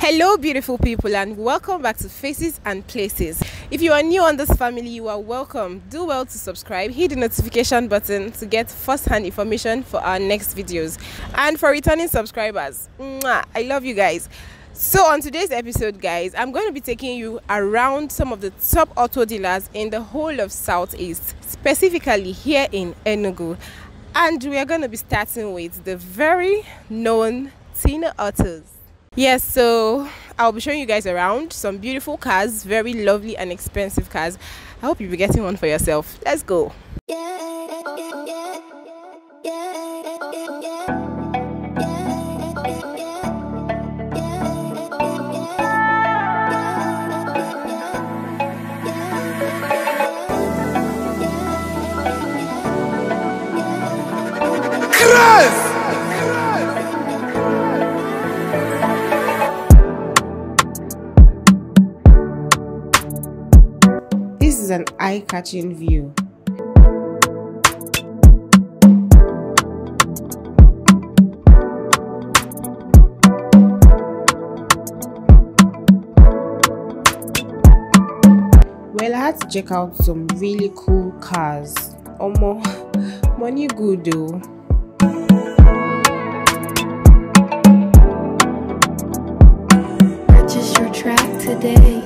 Hello beautiful people, and welcome back to Faces and Places. If you are new on this family, you are welcome. Do well to subscribe, hit the notification button to get first-hand information for our next videos. And for returning subscribers, I love you guys. So on today's episode, guys, I'm going to be taking you around some of the top auto dealers in the whole of Southeast, specifically here in Enugu. And we are going to be starting with the very known Tina Autos. Yes, so I'll be showing you guys around some beautiful cars, very lovely and expensive cars. I hope you'll be getting one for yourself. Let's go. This is an eye-catching view. Well, I had to check out some really cool cars. Money good though. Purchase your track today.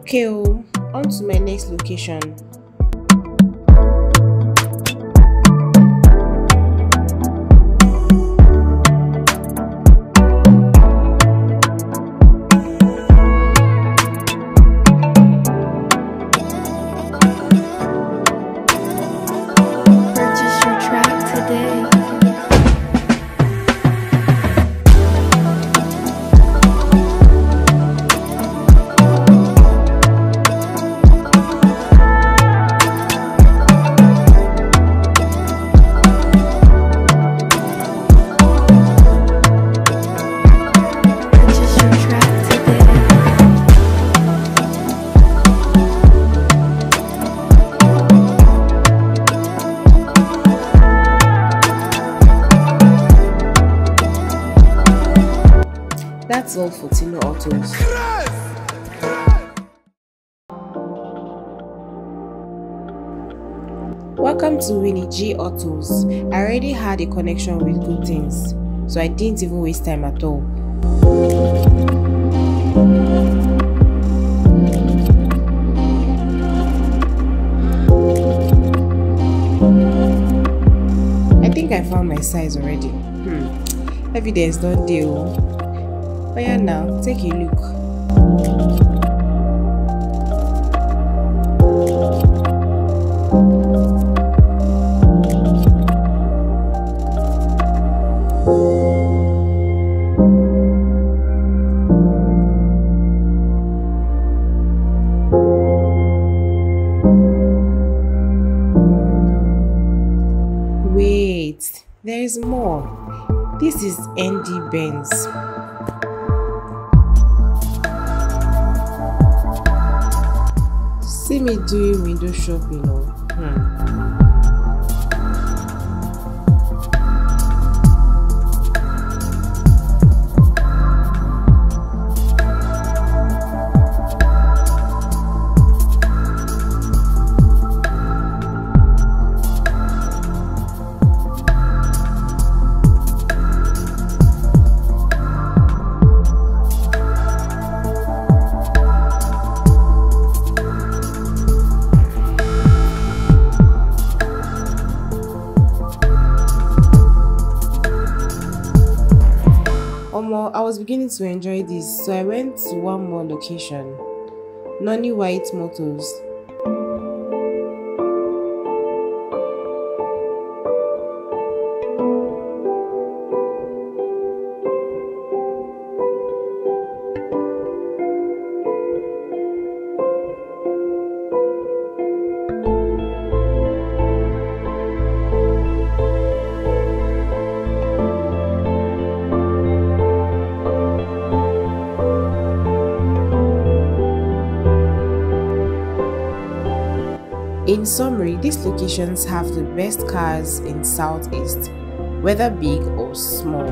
Okay, on to my next location. Purchase your track today. That's all for Tina Autos. Welcome to Winnie G Autos. I already had a connection with good things, so I didn't even waste time at all. I think I found my size already. Evidence don't deal. But yeah, now take a look. Wait, there is more. This is ND Benz. See me doing window shopping. I was beginning to enjoy this, so I went to one more location, Noni White Motors. In summary, these locations have the best cars in Southeast, whether big or small.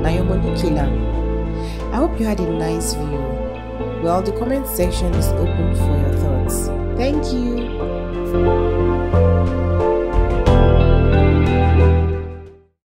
Now your money killer. I hope you had a nice view. Well, the comment section is open for your thoughts. Thank you.